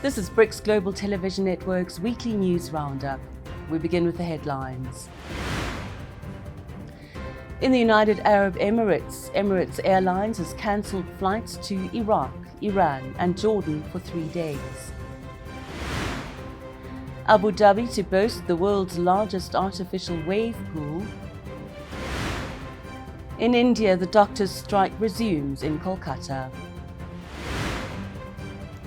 This is BRICS Global Television Network's weekly news roundup. We begin with the headlines. In the United Arab Emirates, Emirates Airlines has cancelled flights to Iraq, Iran and Jordan for 3 days. Abu Dhabi to boast the world's largest artificial wave pool. In India, the doctors' strike resumes in Kolkata.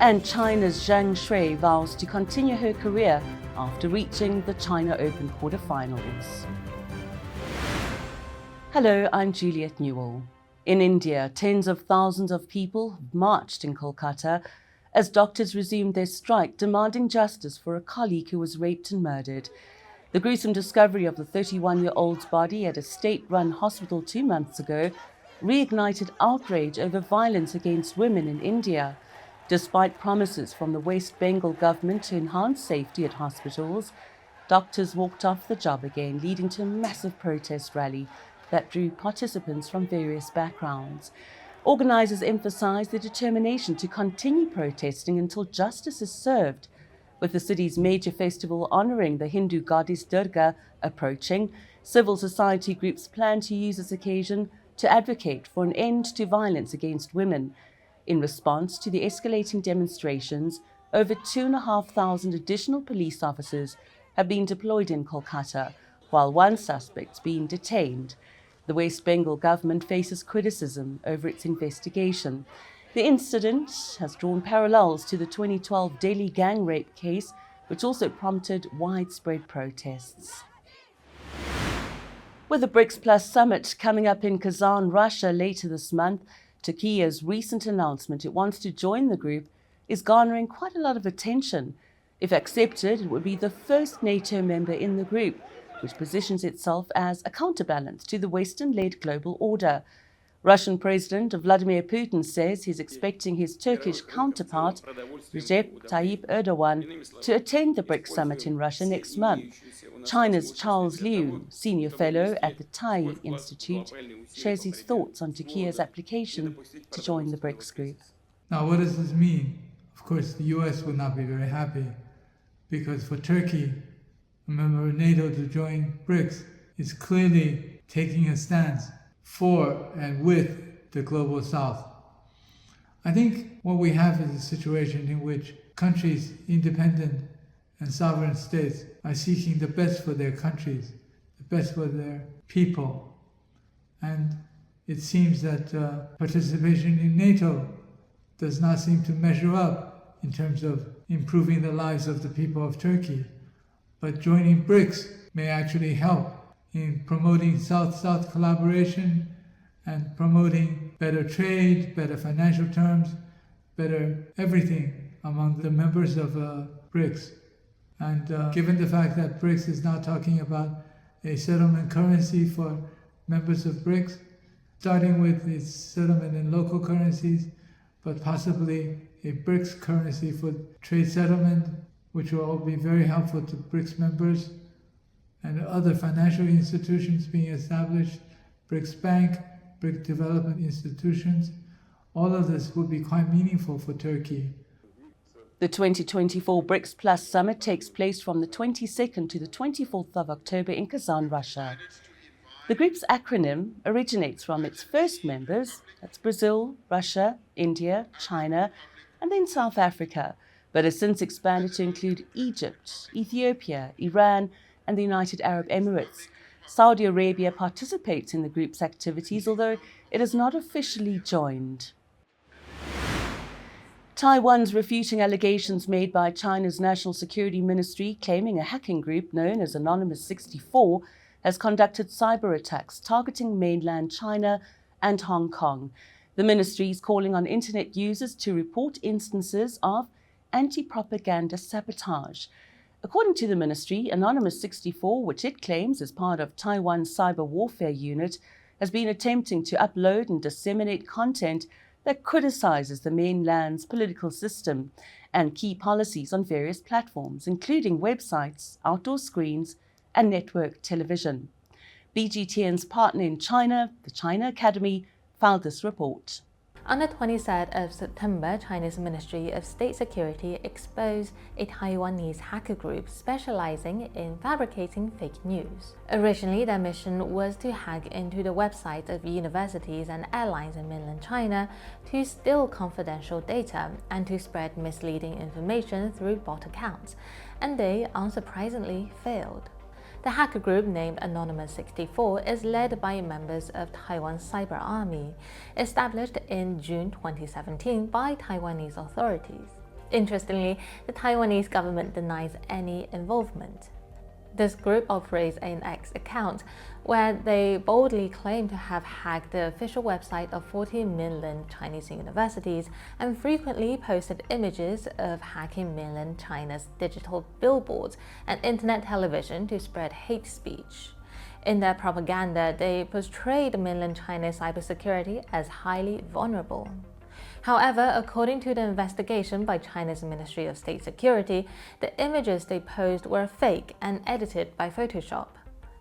And China's Zhang Shui vows to continue her career after reaching the China Open quarterfinals. Hello, I'm Juliet Newell. In India, tens of thousands of people marched in Kolkata as doctors resumed their strike, demanding justice for a colleague who was raped and murdered. The gruesome discovery of the 31-year-old's body at a state-run hospital 2 months ago reignited outrage over violence against women in India. Despite promises from the West Bengal government to enhance safety at hospitals, doctors walked off the job again, leading to a massive protest rally that drew participants from various backgrounds. Organisers emphasised their determination to continue protesting until justice is served. With the city's major festival honouring the Hindu goddess Durga approaching, civil society groups plan to use this occasion to advocate for an end to violence against women. In response to the escalating demonstrations, over 2,500 additional police officers have been deployed in Kolkata, while one suspect is being detained. The West Bengal government faces criticism over its investigation. The incident has drawn parallels to the 2012 Delhi gang rape case, which also prompted widespread protests. With the BRICS Plus summit coming up in Kazan, Russia later this month, Turkey's recent announcement it wants to join the group is garnering quite a lot of attention. If accepted, it would be the first NATO member in the group, which positions itself as a counterbalance to the Western-led global order. Russian President Vladimir Putin says he's expecting his Turkish counterpart, Recep Tayyip Erdogan, to attend the BRICS summit in Russia next month. China's Charles Liu, senior fellow at the Thai Institute, shares his thoughts on Turkey's application to join the BRICS group. Now, what does this mean? Of course, the US would not be very happy, because for Turkey, a member of NATO, to join BRICS is clearly taking a stance for and with the global south. I think what we have is a situation in which countries, independent and sovereign states, are seeking the best for their countries, the best for their people. And it seems that participation in NATO does not seem to measure up in terms of improving the lives of the people of Turkey. But joining BRICS may actually help in promoting South-South collaboration and promoting better trade, better financial terms, better everything among the members of BRICS. And given the fact that BRICS is now talking about a settlement currency for members of BRICS, starting with its settlement in local currencies, but possibly a BRICS currency for trade settlement, which will all be very helpful to BRICS members, and other financial institutions being established, BRICS Bank, BRICS development institutions. All of this would be quite meaningful for Turkey. The 2024 BRICS Plus summit takes place from the 22nd to the 24th of October in Kazan, Russia. The group's acronym originates from its first members, that's Brazil, Russia, India, China, and then South Africa, but has since expanded to include Egypt, Ethiopia, Iran, and the United Arab Emirates. Saudi Arabia participates in the group's activities, although it has not officially joined. Taiwan's refuting allegations made by China's National Security Ministry, claiming a hacking group known as Anonymous 64 has conducted cyber attacks targeting mainland China and Hong Kong. The ministry is calling on internet users to report instances of anti-propaganda sabotage. According to the ministry, Anonymous 64, which it claims is part of Taiwan's cyber warfare unit, has been attempting to upload and disseminate content that criticizes the mainland's political system and key policies on various platforms, including websites, outdoor screens, and network television. BGTN's partner in China, the China Academy, filed this report. On the 23rd of September, China's Ministry of State Security exposed a Taiwanese hacker group specializing in fabricating fake news. Originally, their mission was to hack into the websites of universities and airlines in mainland China to steal confidential data and to spread misleading information through bot accounts, and they unsurprisingly failed. The hacker group, named Anonymous 64, is led by members of Taiwan's Cyber Army, established in June 2017 by Taiwanese authorities. Interestingly, the Taiwanese government denies any involvement. This group operates an X account where they boldly claim to have hacked the official website of 40 million Chinese universities and frequently posted images of hacking mainland China's digital billboards and internet television to spread hate speech. In their propaganda, they portrayed mainland China's cybersecurity as highly vulnerable. However, according to the investigation by China's Ministry of State Security, the images they posed were fake and edited by Photoshop,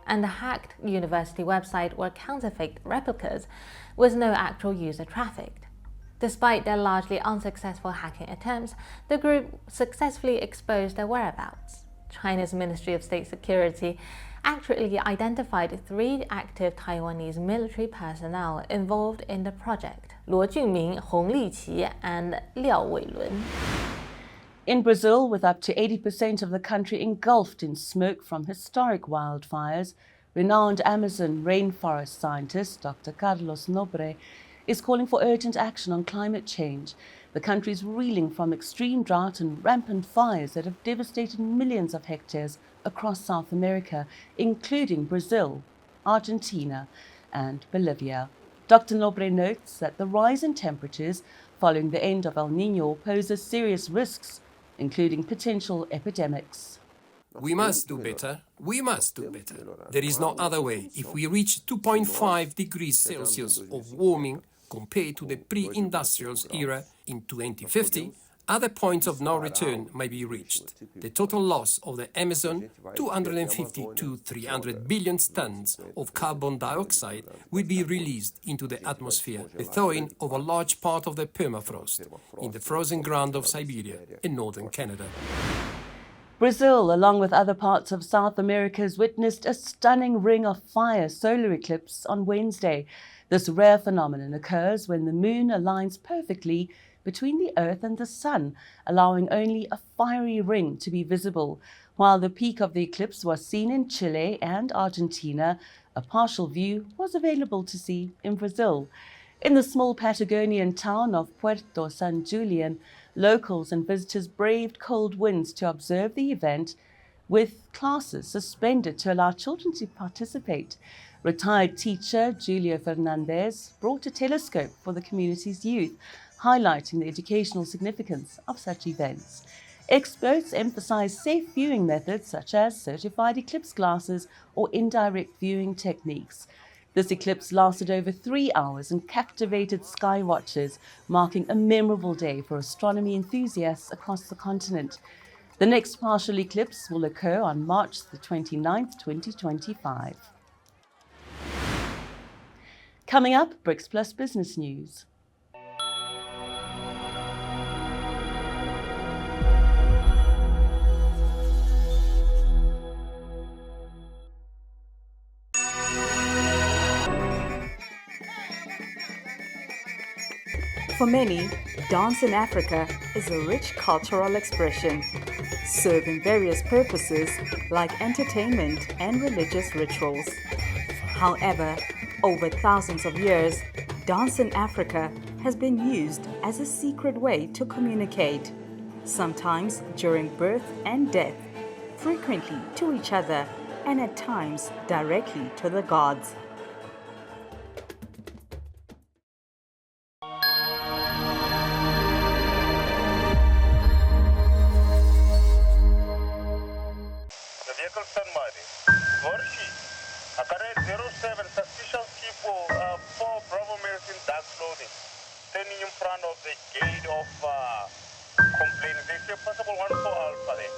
and the hacked university website were counterfeit replicas with no actual user traffic. Despite their largely unsuccessful hacking attempts, the group successfully exposed their whereabouts. China's Ministry of State Security accurately identified 3 active Taiwanese military personnel involved in the project: Luo Junming, Hong Liqi, and Liao Weilun. In Brazil, with up to 80% of the country engulfed in smoke from historic wildfires, renowned Amazon rainforest scientist Dr. Carlos Nobre is calling for urgent action on climate change. The country is reeling from extreme drought and rampant fires that have devastated millions of hectares across South America, including Brazil, Argentina, and Bolivia. Dr. Nobre notes that the rise in temperatures following the end of El Niño poses serious risks, including potential epidemics. We must do better. We must do better. There is no other way. If we reach 2.5 degrees Celsius of warming compared to the pre-industrial era in 2050, other points of no return may be reached. The total loss of the Amazon, 250 to 300 billion tons of carbon dioxide, will be released into the atmosphere, the thawing of a large part of the permafrost in the frozen ground of Siberia and northern Canada. Brazil, along with other parts of South America, has witnessed a stunning ring of fire solar eclipse on Wednesday. This rare phenomenon occurs when the moon aligns perfectly between the Earth and the Sun, allowing only a fiery ring to be visible. While the peak of the eclipse was seen in Chile and Argentina, a partial view was available to see in Brazil. In the small Patagonian town of Puerto San Julian, locals and visitors braved cold winds to observe the event, with classes suspended to allow children to participate. Retired teacher Julio Fernandez brought a telescope for the community's youth, highlighting the educational significance of such events. Experts emphasize safe viewing methods such as certified eclipse glasses or indirect viewing techniques. This eclipse lasted over 3 hours and captivated sky watchers, marking a memorable day for astronomy enthusiasts across the continent. The next partial eclipse will occur on March the 29th, 2025. Coming up, BRICS Plus Business News. For many, dance in Africa is a rich cultural expression, serving various purposes like entertainment and religious rituals. However, over thousands of years, dance in Africa has been used as a secret way to communicate, sometimes during birth and death, frequently to each other, and at times directly to the gods. Standing in front of the gate of complaints. They say possible 1 for Alpha there.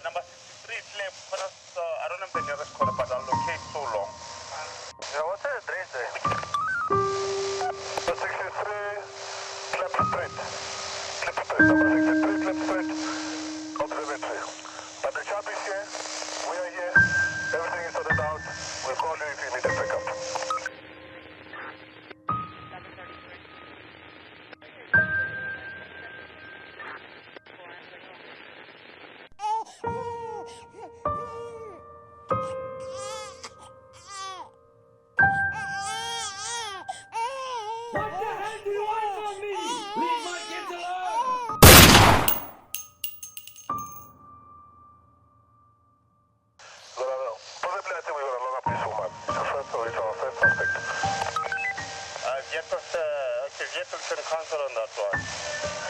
Number 63 is left. I don't have the nearest corner, but I'll locate so long. Yeah, what's the address there? 63 Number 63, left straight, observatory. But the shop is here, we are here, everything is sorted out. We'll call you if you need a pickup. What the hell do you want from me? Leave my kids alone! No. Possibly I think we're going to lock up this woman. It's our first suspect. Vehicle can cancel on that one.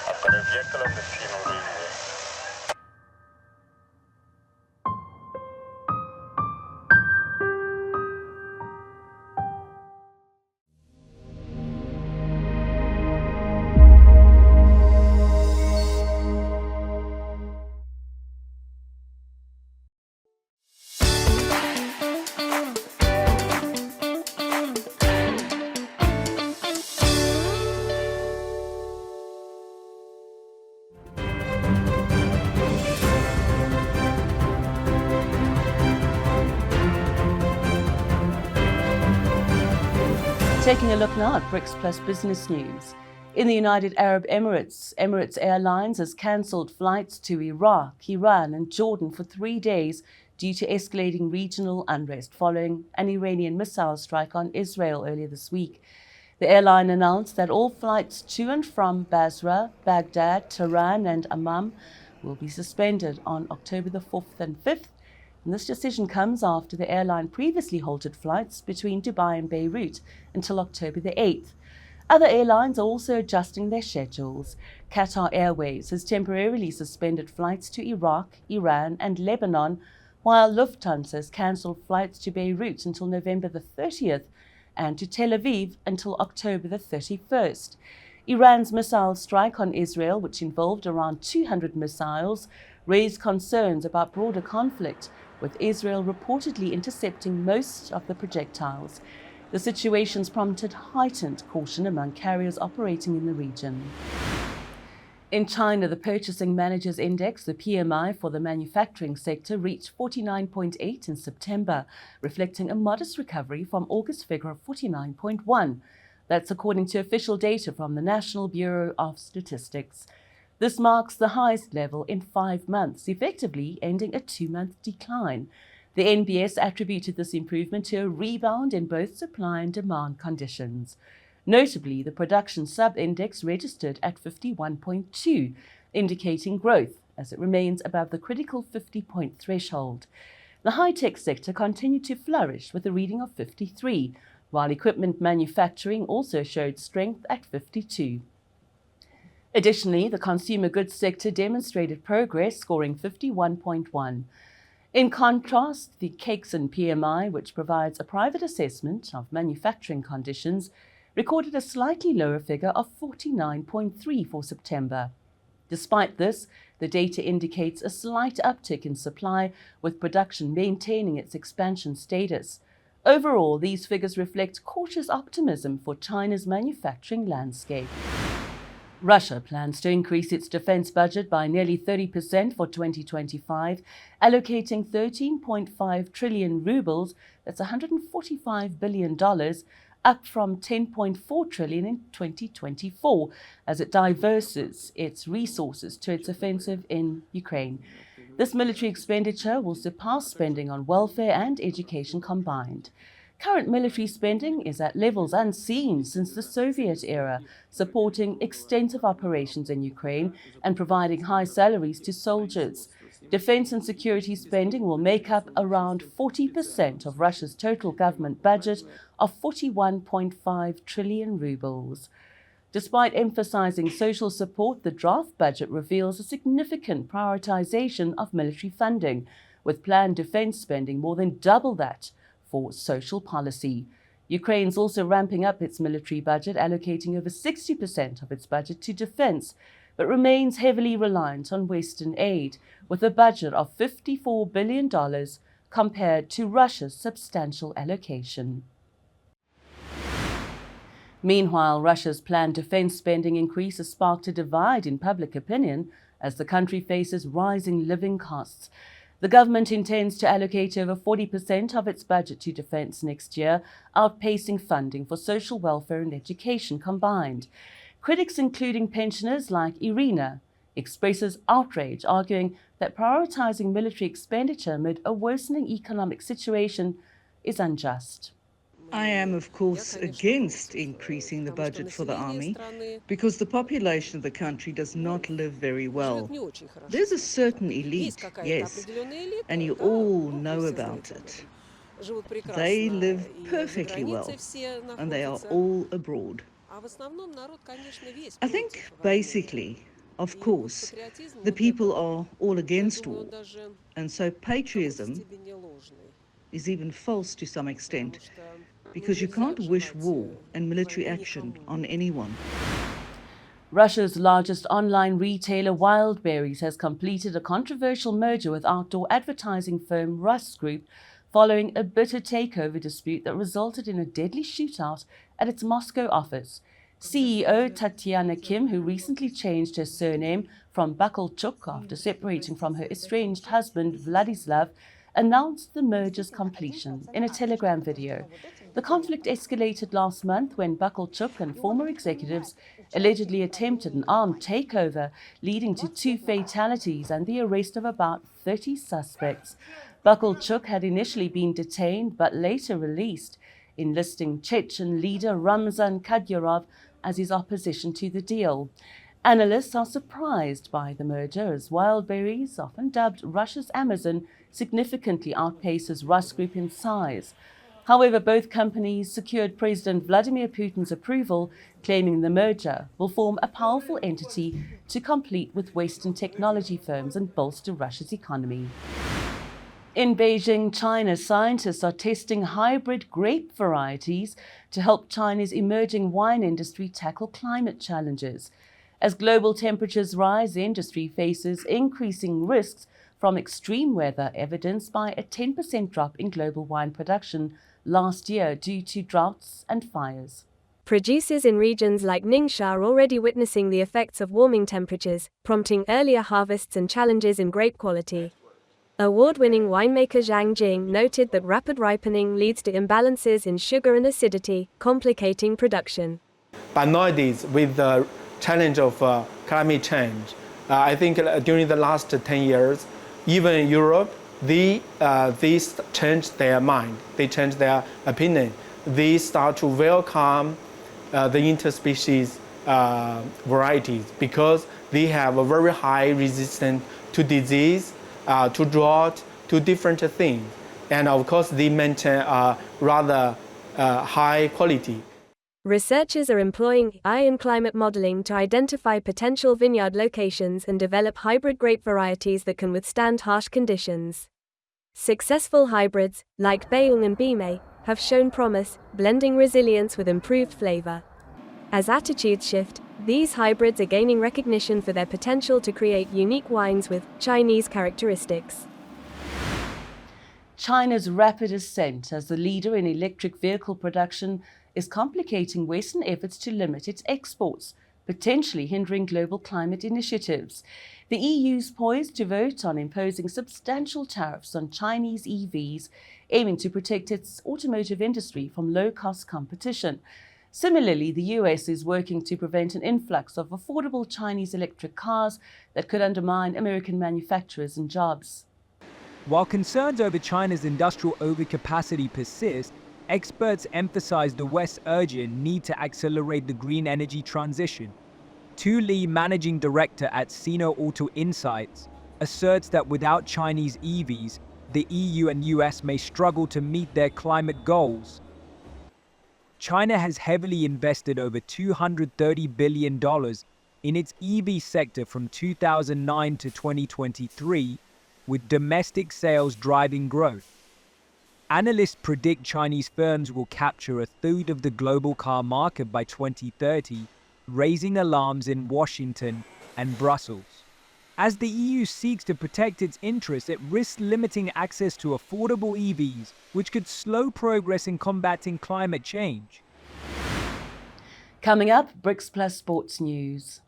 I've got a vehicle on the scene already. Taking a look now at BRICS Plus business news. In the United Arab Emirates, Emirates Airlines has cancelled flights to Iraq, Iran and Jordan for 3 days due to escalating regional unrest following an Iranian missile strike on Israel earlier this week. The airline announced that all flights to and from Basra, Baghdad, Tehran and Amman will be suspended on October the 4th and 5th. And this decision comes after the airline previously halted flights between Dubai and Beirut until October the 8th. Other airlines are also adjusting their schedules. Qatar Airways has temporarily suspended flights to Iraq, Iran and Lebanon, while Lufthansa has cancelled flights to Beirut until November the 30th and to Tel Aviv until October the 31st. Iran's missile strike on Israel, which involved around 200 missiles, raised concerns about broader conflict, with Israel reportedly intercepting most of the projectiles. The situation's prompted heightened caution among carriers operating in the region. In China, the Purchasing Managers' Index, the PMI for the manufacturing sector, reached 49.8 in September, reflecting a modest recovery from August's figure of 49.1. That's according to official data from the National Bureau of Statistics. This marks the highest level in 5 months, effectively ending a 2-month decline. The NBS attributed this improvement to a rebound in both supply and demand conditions. Notably, the production sub-index registered at 51.2, indicating growth as it remains above the critical 50-point threshold. The high-tech sector continued to flourish with a reading of 53, while equipment manufacturing also showed strength at 52. Additionally, the consumer goods sector demonstrated progress, scoring 51.1. In contrast, the Cakeson PMI, which provides a private assessment of manufacturing conditions, recorded a slightly lower figure of 49.3 for September. Despite this, the data indicates a slight uptick in supply, with production maintaining its expansion status. Overall, these figures reflect cautious optimism for China's manufacturing landscape. Russia plans to increase its defense budget by nearly 30% for 2025, allocating 13.5 trillion rubles, that's $145 billion, up from 10.4 trillion in 2024, as it diverses its resources to its offensive in Ukraine. This military expenditure will surpass spending on welfare and education combined. Current military spending is at levels unseen since the Soviet era, supporting extensive operations in Ukraine and providing high salaries to soldiers. Defense and security spending will make up around 40% of Russia's total government budget of 41.5 trillion rubles. Despite emphasizing social support, the draft budget reveals a significant prioritization of military funding, with planned defense spending more than double that for social policy. Ukraine's also ramping up its military budget, allocating over 60% of its budget to defense, but remains heavily reliant on Western aid, with a budget of $54 billion compared to Russia's substantial allocation. Meanwhile, Russia's planned defense spending increase has sparked a divide in public opinion as the country faces rising living costs. The government intends to allocate over 40% of its budget to defense next year, outpacing funding for social welfare and education combined. Critics, including pensioners like Irina, expresses outrage, arguing that prioritizing military expenditure amid a worsening economic situation is unjust. I am, of course, against increasing the budget for the army because the population of the country does not live very well. There's a certain elite, yes, and you all know about it. They live perfectly well, and they are all abroad. I think basically, of course, the people are all against war, and so patriotism is even false to some extent, because you can't wish war and military action on anyone. Russia's largest online retailer, Wildberries, has completed a controversial merger with outdoor advertising firm Rust Group following a bitter takeover dispute that resulted in a deadly shootout at its Moscow office. CEO Tatiana Kim, who recently changed her surname from Bakalchuk after separating from her estranged husband Vladislav, announced the merger's completion in a Telegram video. The conflict escalated last month when Bakalchuk and former executives allegedly attempted an armed takeover, leading to 2 fatalities and the arrest of about 30 suspects. Bakalchuk had initially been detained but later released, enlisting Chechen leader Ramzan Kadyrov as his opposition to the deal. Analysts are surprised by the merger, as Wildberries, often dubbed Russia's Amazon, significantly outpaces Rust Group in size. However, both companies secured President Vladimir Putin's approval, claiming the merger will form a powerful entity to compete with Western technology firms and bolster Russia's economy. In Beijing, China, scientists are testing hybrid grape varieties to help China's emerging wine industry tackle climate challenges. As global temperatures rise, the industry faces increasing risks from extreme weather, evidenced by a 10% drop in global wine production last year due to droughts and fires. Producers in regions like Ningxia are already witnessing the effects of warming temperatures, prompting earlier harvests and challenges in grape quality. Award-winning winemaker Zhang Jing noted that rapid ripening leads to imbalances in sugar and acidity, complicating production. But nowadays, with the challenge of climate change, I think during the last 10 years, even in Europe, they changed their mind, they changed their opinion. They start to welcome the interspecies varieties because they have a very high resistance to disease, to drought, to different things. And of course, they maintain rather high quality. Researchers are employing AI and climate modeling to identify potential vineyard locations and develop hybrid grape varieties that can withstand harsh conditions. Successful hybrids, like Beiyang and Bimei, have shown promise, blending resilience with improved flavor. As attitudes shift, these hybrids are gaining recognition for their potential to create unique wines with Chinese characteristics. China's rapid ascent as the leader in electric vehicle production is complicating Western efforts to limit its exports, potentially hindering global climate initiatives. The EU's poised to vote on imposing substantial tariffs on Chinese EVs, aiming to protect its automotive industry from low-cost competition. Similarly, the US is working to prevent an influx of affordable Chinese electric cars that could undermine American manufacturers and jobs. While concerns over China's industrial overcapacity persist, experts emphasize the West's urgent need to accelerate the green energy transition. Tu Li, managing director at Sino Auto Insights, asserts that without Chinese EVs, the EU and US may struggle to meet their climate goals. China has heavily invested over $230 billion in its EV sector from 2009 to 2023, with domestic sales driving growth. Analysts predict Chinese firms will capture a third of the global car market by 2030, raising alarms in Washington and Brussels. As the EU seeks to protect its interests, it risks limiting access to affordable EVs, which could slow progress in combating climate change. Coming up, BRICS Plus Sports News.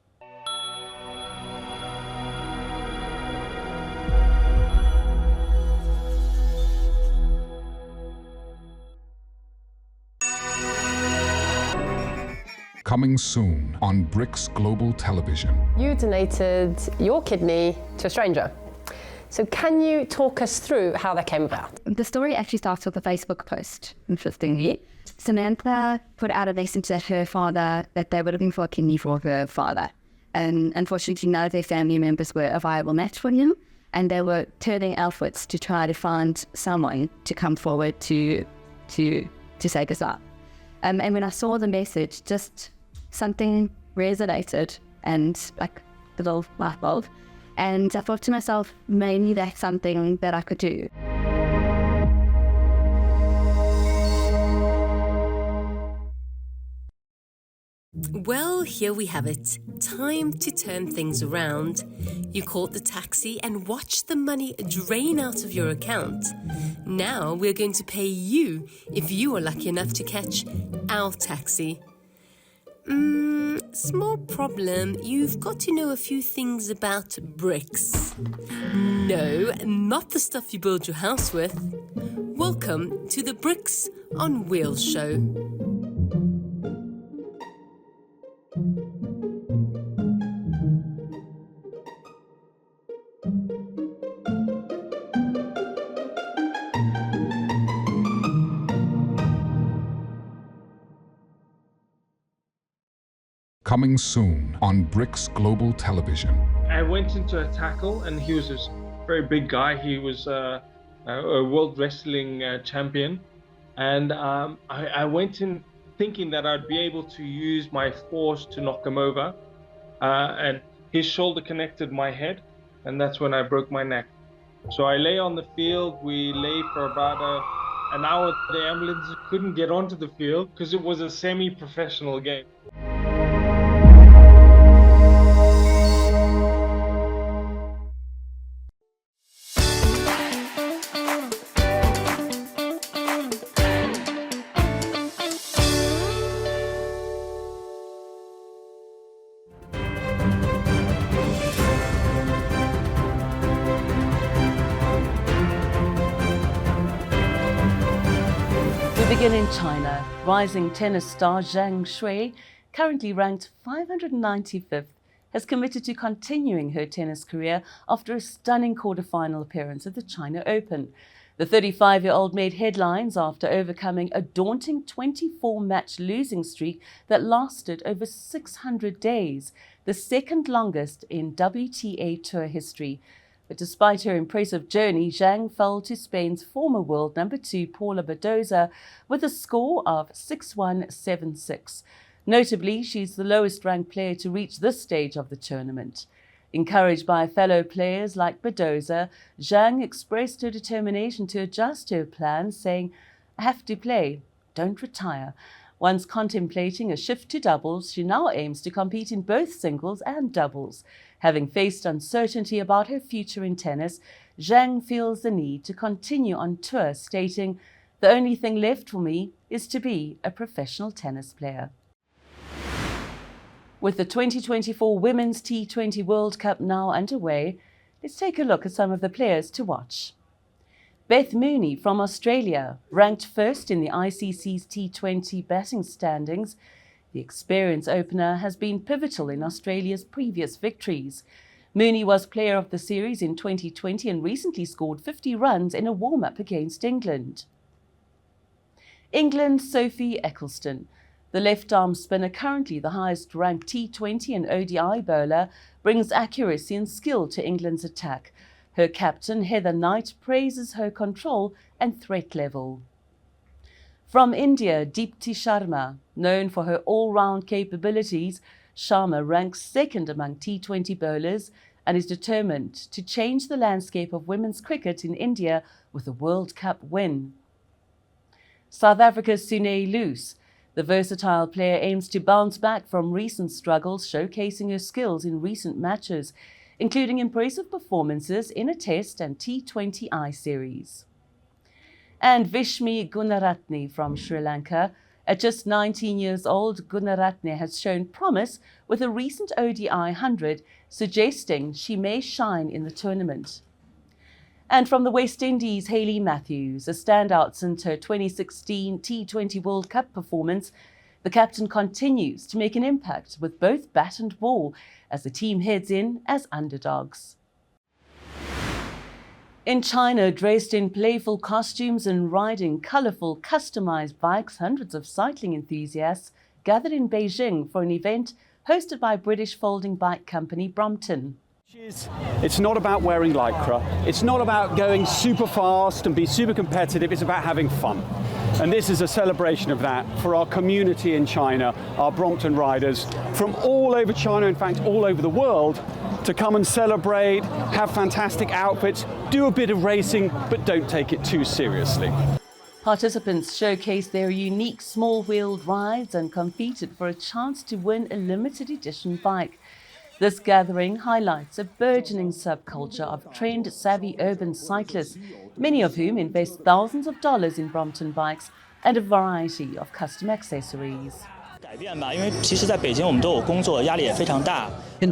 Coming soon on BRICS Global Television. You donated your kidney to a stranger. So can you talk us through how that came about? The story actually starts with a Facebook post, interestingly. Samantha put out a message that her father, that they were looking for a kidney for her father. And unfortunately, none of their family members were a viable match for him. And they were turning outwards to try to find someone to come forward to take us up. And when I saw the message, just something resonated and like a little light bulb. And I thought to myself, maybe that's something that I could do. Well, here we have it. Time to turn things around. You caught the taxi and watched the money drain out of your account. Now we're going to pay you if you are lucky enough to catch our taxi. Small problem. You've got to know a few things about BRICS. No, not the stuff you build your house with. Welcome to the BRICS on Wheels show. Coming soon on BRICS Global Television. I went into a tackle and he was this very big guy. He was a world wrestling champion. And I went in thinking that I'd be able to use my force to knock him over. And his shoulder connected my head, and that's when I broke my neck. So I lay on the field. We lay for about an hour. The ambulance couldn't get onto the field because it was a semi-professional game. Begin in China. Rising tennis star Zhang Shui, currently ranked 595th, has committed to continuing her tennis career after a stunning quarter-final appearance at the China Open. The 35-year-old made headlines after overcoming a daunting 24-match losing streak that lasted over 600 days, the second longest in WTA Tour history. But despite her impressive journey, Zhang fell to Spain's former world number 2 Paula Badoza with a score of 6-1, 7-6. Notably, she's the lowest-ranked player to reach this stage of the tournament. Encouraged by fellow players like Badoza, Zhang expressed her determination to adjust her plans, saying, "I have to play, don't retire." Once contemplating a shift to doubles, she now aims to compete in both singles and doubles. Having faced uncertainty about her future in tennis, Zhang feels the need to continue on tour, stating, "The only thing left for me is to be a professional tennis player." With the 2024 Women's T20 World Cup now underway, let's take a look at some of the players to watch. Beth Mooney from Australia, ranked first in the ICC's T20 batting standings. The experienced opener has been pivotal in Australia's previous victories. Mooney was player of the series in 2020 and recently scored 50 runs in a warm-up against England. England's Sophie Eccleston. The left-arm spinner, currently the highest-ranked T20 and ODI bowler, brings accuracy and skill to England's attack. Her captain, Heather Knight, praises her control and threat level. From India, Deepti Sharma. Known for her all-round capabilities, Sharma ranks second among T20 bowlers and is determined to change the landscape of women's cricket in India with a World Cup win. South Africa's Sune Loose. The versatile player aims to bounce back from recent struggles, showcasing her skills in recent matches, including impressive performances in a Test and T20I series. And Vishmi Gunaratne from Sri Lanka. At just 19 years old, Gunaratne has shown promise with a recent ODI 100, suggesting she may shine in the tournament. And from the West Indies, Hayley Matthews, a standout since her 2016 T20 World Cup performance, the captain continues to make an impact with both bat and ball as the team heads in as underdogs. In China, dressed in playful costumes and riding colourful, customised bikes, hundreds of cycling enthusiasts gathered in Beijing for an event hosted by British folding bike company Brompton. It's not about wearing lycra, it's not about going super fast and be super competitive, it's about having fun. And this is a celebration of that for our community in China, our Brompton riders from all over China, in fact all over the world, to come and celebrate, have fantastic outfits, do a bit of racing, but don't take it too seriously. Participants showcased their unique small-wheeled rides and competed for a chance to win a limited edition bike. This gathering highlights a burgeoning subculture of trend-savvy urban cyclists, many of whom invest thousands of dollars in Brompton bikes and a variety of custom accessories. In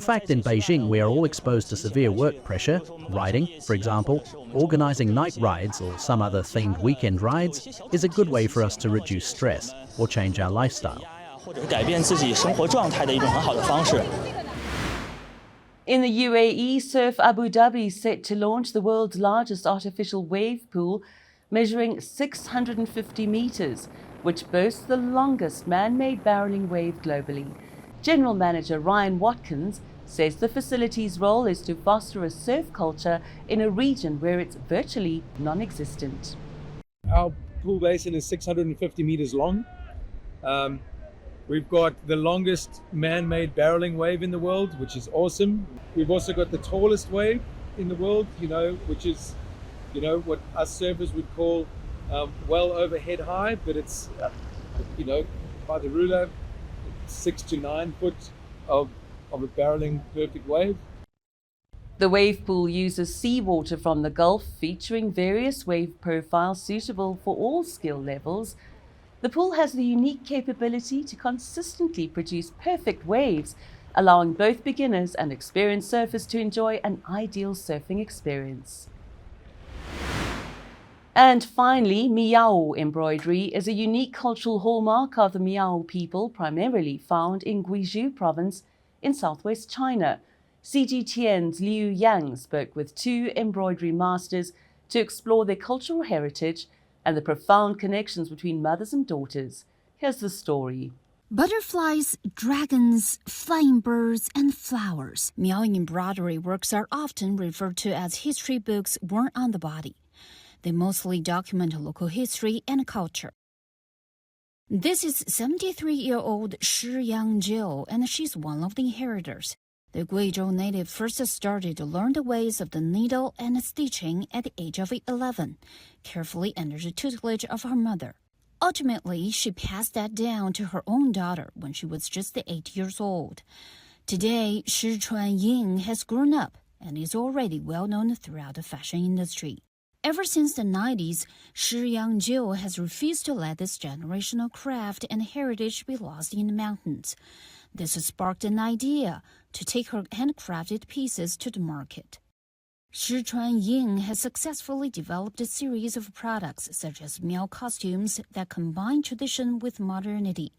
fact, in Beijing, we are all exposed to severe work pressure. Riding, for example, organizing night rides or some other themed weekend rides is a good way for us to reduce stress or change our lifestyle. In the UAE, Surf Abu Dhabi is set to launch the world's largest artificial wave pool, measuring 650 meters, which boasts the longest man-made barreling wave globally. General Manager Ryan Watkins says the facility's role is to foster a surf culture in a region where it's virtually non-existent. Our pool basin is 650 meters long. We've got the longest man-made barreling wave in the world, which is awesome. We've also got the tallest wave in the world, which is, what us surfers would call well over head high, but it's, by the ruler, 6 to 9 foot of a barreling perfect wave. The wave pool uses seawater from the Gulf, featuring various wave profiles suitable for all skill levels. The pool has the unique capability to consistently produce perfect waves, allowing both beginners and experienced surfers to enjoy an ideal surfing experience. And finally, Miao embroidery is a unique cultural hallmark of the Miao people, primarily found in Guizhou province in southwest China. CGTN's Liu Yang spoke with 2 embroidery masters to explore their cultural heritage and the profound connections between mothers and daughters. Here's the story. Butterflies, dragons, flying birds, and flowers. Miao embroidery works are often referred to as history books worn on the body. They mostly document local history and culture. This is 73-year-old Shi Yangjiu, and she's one of the inheritors. The Guizhou native first started to learn the ways of the needle and stitching at the age of 11, carefully under the tutelage of her mother. Ultimately, she passed that down to her own daughter when she was just 8 years old. Today, Shi Chuanying has grown up and is already well known throughout the fashion industry. Ever since the 90s, Shi Yangjiu has refused to let this generational craft and heritage be lost in the mountains. This has sparked an idea to take her handcrafted pieces to the market. Shi Chuanying has successfully developed a series of products such as Miao costumes that combine tradition with modernity.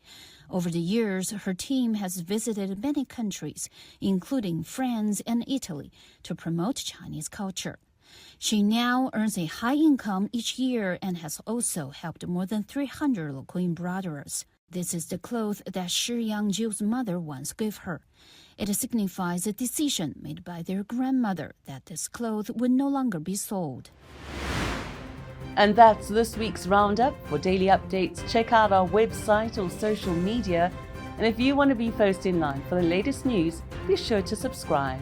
Over the years, her team has visited many countries, including France and Italy, to promote Chinese culture. She now earns a high income each year and has also helped more than 300 local embroiderers. This is the cloth that Shi Yangjiu's mother once gave her. It signifies a decision made by their grandmother that this cloth would no longer be sold. And that's this week's Roundup. For daily updates, check out our website or social media. And if you want to be first in line for the latest news, be sure to subscribe.